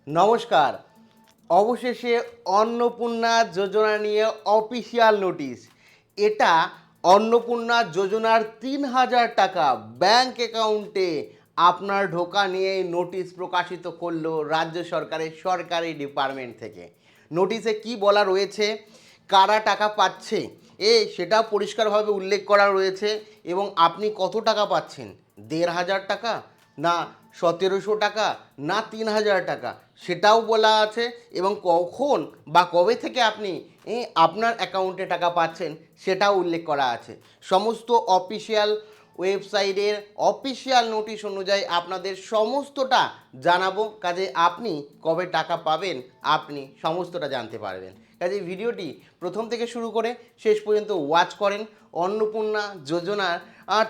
নমস্কার। অবশেষে অন্নপূর্ণা যোজনা নিয়ে অফিসিয়াল নোটিশ। এটা অন্নপূর্ণা যোজনার ৩,০০০ টাকা ব্যাংক অ্যাকাউন্টে আপনার ঢোকা নিয়ে নোটিশ প্রকাশিত করলো রাজ্য সরকারের সরকারি ডিপার্টমেন্ট থেকে। নোটিশে কি বলা রয়েছে, কারা টাকা পাচ্ছে সেটাও পরিষ্কারভাবে উল্লেখ করা রয়েছে এবং আপনি কত টাকা পাচ্ছেন, ১,৫০০ টাকা না ১৭০০ টাকা না ৩,০০০ টাকা সেটাও বলা আছে এবং কখন বা কবে থেকে আপনি আপনার অ্যাকাউন্টে টাকা পাচ্ছেন সেটাও উল্লেখ করা আছে। সমস্ত অফিসিয়াল ওয়েবসাইটের অফিসিয়াল নোটিশ অনুযায়ী আপনাদের সমস্তটা জানাবো, কাজে আপনি কবে টাকা পাবেন আপনি সমস্তটা জানতে পারবেন। কাজে ভিডিওটি প্রথম থেকে শুরু করে শেষ পর্যন্ত ওয়াচ করেন। অন্নপূর্ণা যোজনার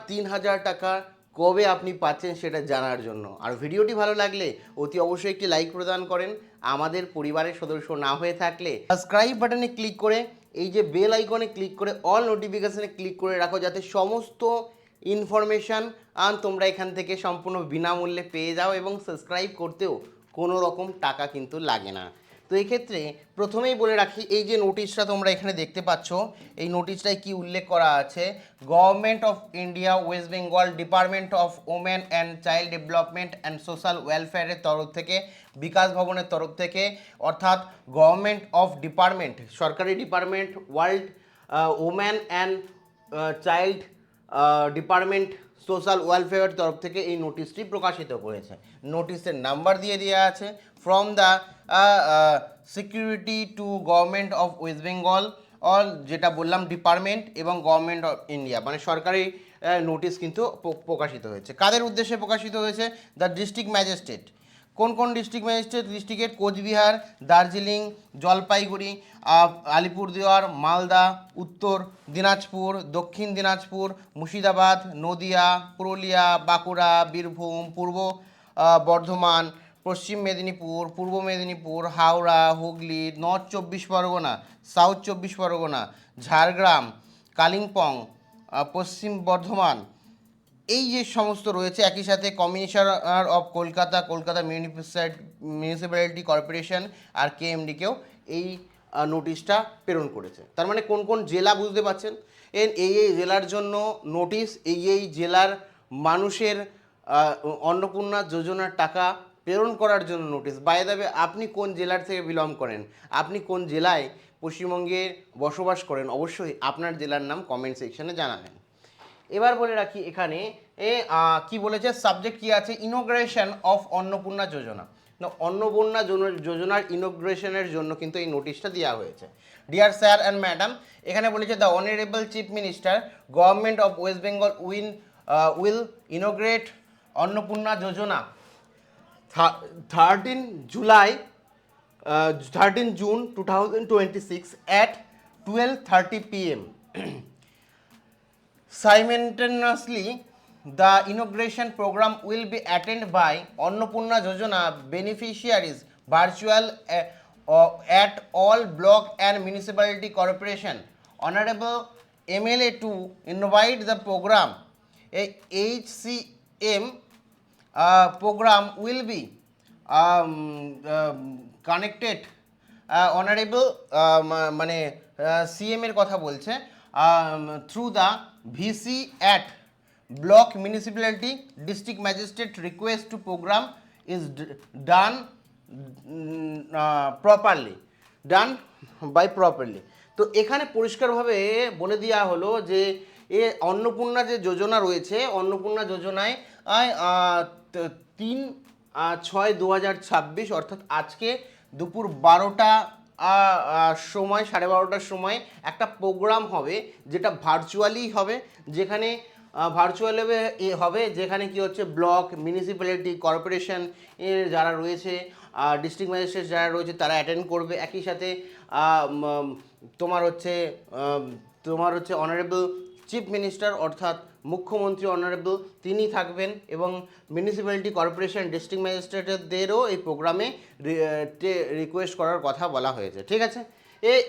৩,০০০ টাকা কবে আপনি পাচ্ছেন সেটা জানার জন্য। আর ভিডিওটি ভালো লাগলে অতি অবশ্যই একটি লাইক প্রদান করেন। আমাদের পরিবারের সদস্য না হয়ে থাকলে সাবস্ক্রাইব বাটনে ক্লিক করে এই যে বেল আইকনে ক্লিক করে অল নোটিফিকেশানে ক্লিক করে রাখো, যাতে সমস্ত ইনফরমেশান তোমরা এখান থেকে সম্পূর্ণ বিনামূল্যে পেয়ে যাও এবং সাবস্ক্রাইব করতেও কোনো রকম টাকা কিন্তু লাগে না। তো এই ক্ষেত্রে প্রথমেই বলে রাখি, এই যে নোটিশটা তোমরা এখানে দেখতে পাচ্ছ, এই নোটিশটায় কি উল্লেখ করা আছে, government of India West Bengal department of women and child development and social ওয়েলফেয়ারের তরফ থেকে, বিকাশ ভবনের তরফ থেকে, অর্থাৎ গভর্নমেন্ট অফ ডিপার্টমেন্ট সরকারি department world women and child department social ওয়েলফেয়ারের তরফ থেকে এই নোটিশটি প্রকাশিত করেছে। নোটিশের নাম্বার দিয়ে দেওয়া আছে, from the security to government of West Bengal, all যেটা বললাম ডিপার্টমেন্ট এবং গভর্নমেন্ট অফ ইন্ডিয়া, মানে সরকারি নোটিশ কিন্তু প্রকাশিত হয়েছে। কাদের উদ্দেশ্যে প্রকাশিত হয়েছে? The district magistrate. কোন কোন ডিস্ট্রিক্ট ম্যাজিস্ট্রেট? ডিস্ট্রিক্টের কোচবিহার, দার্জিলিং, জলপাইগুড়ি, আলিপুরদুয়ার, মালদা, উত্তর দিনাজপুর, দক্ষিণ দিনাজপুর, মুর্শিদাবাদ, নদিয়া, পুরুলিয়া, বাঁকুড়া, বীরভূম, পূর্ব বর্ধমান, পশ্চিম মেদিনীপুর, পূর্ব মেদিনীপুর, হাওড়া, হুগলি, নর্থ ২৪ পরগনা, সাউথ ২৪ পরগনা, ঝাড়গ্রাম, কালিম্পং, পশ্চিম বর্ধমান, এই যে সমস্ত রয়েছে। একই সাথে commissioner of Kolkata, Kolkata municipality corporation আর কেএমডিকেও এই নোটিশটা প্রেরণ করেছে। তার মানে কোন কোন জেলা বুঝতে পারছেন, এই জেলার জন্য নোটিশ, এই জেলার মানুষের অন্নপূর্ণা যোজনার টাকা প্রেরণ করার জন্য নোটিশ। বাই দ্য ওয়ে, আপনি কোন জেলার থেকে বিলং করেন, আপনি কোন জেলায় পশ্চিমবঙ্গে বসবাস করেন, অবশ্যই আপনার জেলার নাম কমেন্ট সেকশনে জানাবেন। এবার বলে রাখি এখানে কি বলেছে, সাবজেক্ট কি আছে, ইনোগ্রেশন অফ অন্নপূর্ণা যোজনা। অন্নপূর্ণা যোজনার ইনোগ্রেশনের জন্য কিন্তু এই নোটিশটা দেওয়া হয়েছে। ডিয়ার স্যার অ্যান্ড ম্যাডাম, এখানে বলেছে the honourable chief minister government of West Bengal will inaugurate Annapurna Yojana 13 June 2026 at 12:30 p.m. Simultaneously, the inauguration program will be attended by Annapurna Yojana beneficiaries virtual at all block and municipality corporation. Honorable MLA to invite the program. A HCM program will be connected honourable মানে CM এর কথা বলছে, through the VC at block municipality district magistrate request to program is done by properly. তো এখানে পরিষ্কারভাবে বলে দেওয়া হলো যে অন্নপূর্ণা যে যোজনা রয়েছে, অন্নপূর্ণা যোজনায় 3/6/2026 অর্থাৎ আজকে দুপুর 12টা সময়, 12:30টার সময় একটা প্রোগ্রাম হবে, যেটা ভার্চুয়ালি হবে, যেখানে যেখানে কি হচ্ছে ব্লক মিউনিসিপ্যালিটি কর্পোরেশন যারা রয়েছে, ডিস্ট্রিক্ট ম্যাজিস্ট্রেট যারা রয়েছে তারা অ্যাটেন্ড করবে। একই সাথে তোমার হচ্ছে অনারেবল চিফ মিনিস্টার অর্থাৎ মুখ্যমন্ত্রী অনারেবল তিনি থাকবেন এবং মিউনিসিপ্যালিটি কর্পোরেশন ডিস্ট্রিক্ট ম্যাজিস্ট্রেটদেরও এই প্রোগ্রামে রিকোয়েস্ট করার কথা বলা হয়েছে। ঠিক আছে,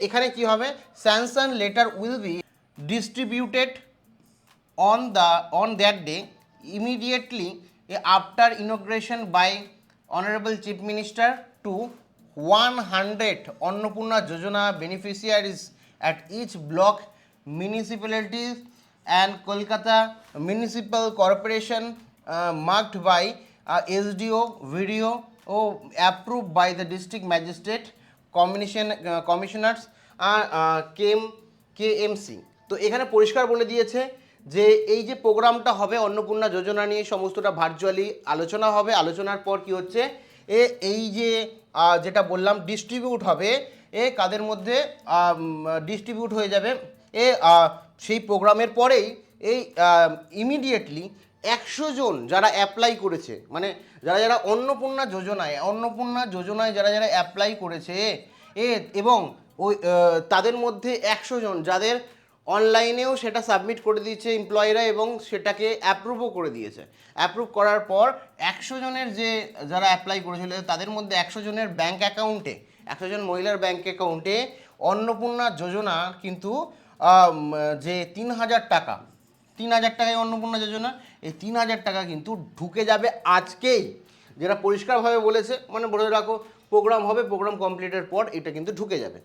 এখানে কি হবে, sanction letter will be distributed on that day immediately after inauguration by Honorable Chief Minister to 100 Annapurna Yojana beneficiaries at each block municipalities and Kolkata Municipal Corporation marked by SDO video approved by the district magistrate commissioners KMC। তো এখানে পরিষ্কার বলে দিয়েছে যে এই যে প্রোগ্রামটা হবে অন্নপূর্ণা যোজনা নিয়ে সমস্তটা ভার্চুয়ালি আলোচনা হবে। আলোচনার পর কি হচ্ছে এই যে যেটা বললাম ডিস্ট্রিবিউট হবে কাদের মধ্যে ডিস্ট্রিবিউট হয়ে যাবে সেই প্রোগ্রামের পরেই এই ইমিডিয়েটলি 100 জন যারা অ্যাপ্লাই করেছে, মানে যারা যারা অন্নপূর্ণা যোজনায় যারা যারা অ্যাপ্লাই করেছে এবং ওই তাদের মধ্যে 100 জন যাদের অনলাইনেও সেটা সাবমিট করে দিয়েছে এমপ্লয়িরা এবং সেটাকে অ্যাপ্রুভও করে দিয়েছে। অ্যাপ্রুভ করার পর 100 জনের যারা অ্যাপ্লাই করেছিল তাদের মধ্যে 100 জনের ব্যাঙ্ক অ্যাকাউন্টে, 100 জন মহিলার ব্যাঙ্ক অ্যাকাউন্টে অন্নপূর্ণা যোজনা কিন্তু যে 3000 টাকায় অন্নপূর্ণা যোজনা, এই 3000 টাকা কিন্তু ঢুকে যাবে আজকেই। যেটা পরিষ্কারভাবে বলেছে, মানে বলে রাখো প্রোগ্রাম হবে, প্রোগ্রাম কমপ্লিটের পর এটা কিন্তু ঢুকে যাবে।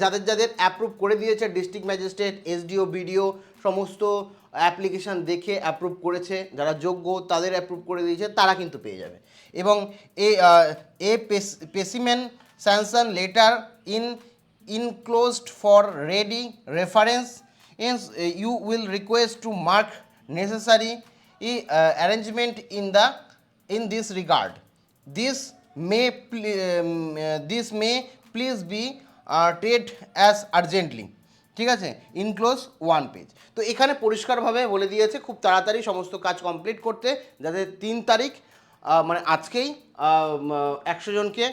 যাদের যাদের অ্যাপ্রুভ করে দিয়েছে ডিস্ট্রিক্ট ম্যাজিস্ট্রেট, এসডিও, বিডিও সমস্ত অ্যাপ্লিকেশান দেখে অ্যাপ্রুভ করেছে, যারা যোগ্য তাদের অ্যাপ্রুভ করে দিয়েছে তারা কিন্তু পেয়ে যাবে। এবং specimen sanction letter enclosed for ready reference. Hence, you will request to mark necessary arrangement in this regard. This may please be treated as urgently. ঠিক আছে, ইনক্লোজ 1 পেজ। তো এখানে পরিষ্কারভাবে বলে দিয়েছে খুব তাড়াতাড়ি সমস্ত কাজ কমপ্লিট করতে, যাতে 3 তারিখ মানে আজকেই 100 জনকে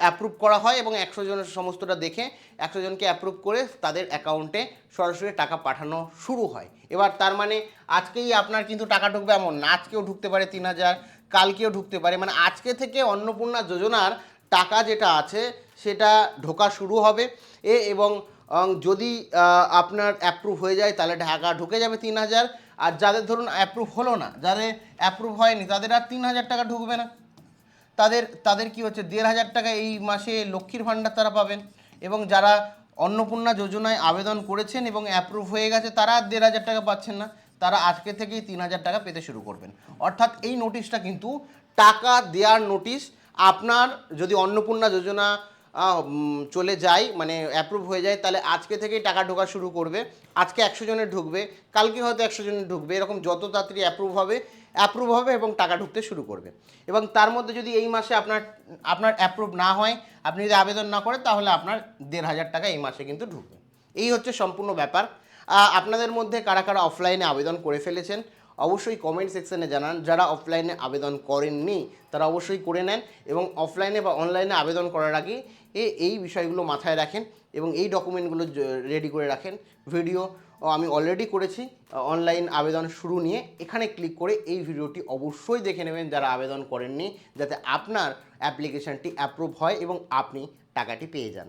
অ্যাপ্রুভ করা হয় এবং 100 জনের সমস্তটা দেখে 100 জনকে অ্যাপ্রুভ করে তাদের অ্যাকাউন্টে সরাসরি টাকা পাঠানো শুরু হয়। এবার তার মানে আজকেই আপনার কিন্তু টাকা ঢুকবে এমন না, আজকেও ঢুকতে পারে 3000, কালকেও ঢুকতে পারে। মানে আজকে থেকে অন্নপূর্ণা যোজনার টাকা যেটা আছে সেটা ঢোকা শুরু হবে এবং যদি আপনার অ্যাপ্রুভ হয়ে যায় তাহলে টাকা ঢুকে যাবে 3000। আর যাদের ধরুন অ্যাপ্রুভ হলো না, যাদের অ্যাপ্রুভ হয়নি তাদের আর 3000 টাকা ঢুকবে না, তাদের কি হচ্ছে 1500 টাকা এই মাসে লক্ষ্মীর ভাণ্ডার তারা পাবেন। এবং যারা অন্নপূর্ণা যোজনায় আবেদন করেছেন এবং অ্যাপ্রুভ হয়ে গেছে তারা আর 1500 টাকা পাচ্ছেন না, তারা আজকে থেকেই 3000 টাকা পেতে শুরু করবেন। অর্থাৎ এই নোটিশটা কিন্তু টাকা দেওয়ার নোটিশ। আপনার যদি অন্নপূর্ণা যোজনা চলে যায়, মানে অ্যাপ্রুভ হয়ে যায়, তাহলে আজকে থেকেই টাকা ঢোকা শুরু করবে। আজকে 100 জনের ঢুকবে, কালকে হয়তো 100 জনের ঢুকবে, এরকম যত তাড়াতাড়ি অ্যাপ্রুভ হবে এবং টাকা ঢুকতে শুরু করবে। এবং তার মধ্যে যদি এই মাসে আপনার অ্যাপ্রুভ না হয়, আপনি যদি আবেদন না করেন, তাহলে আপনার 1500 টাকা এই মাসে কিন্তু ঢুকবে। এই হচ্ছে সম্পূর্ণ ব্যাপার। আপনাদের মধ্যে কারা কারা অফলাইনে আবেদন করে ফেলেছেন অবশ্যই কমেন্ট সেকশনে জানান। যারা অফলাইনে আবেদন করেননি তারা অবশ্যই করে নেন এবং অফলাইনে বা অনলাইনে আবেদন করার আগে এই বিষয়গুলো মাথায় রাখেন এবং এই ডকুমেন্টগুলো রেডি করে রাখেন। ভিডিও আমি অলরেডি করেছি অনলাইন আবেদন শুরু নিয়ে, এখানে ক্লিক করে এই ভিডিওটি অবশ্যই দেখে নেবেন যারা আবেদন করেননি, যাতে আপনার অ্যাপ্লিকেশানটি অ্যাপ্রুভ হয় এবং আপনি টাকাটি পেয়ে যান।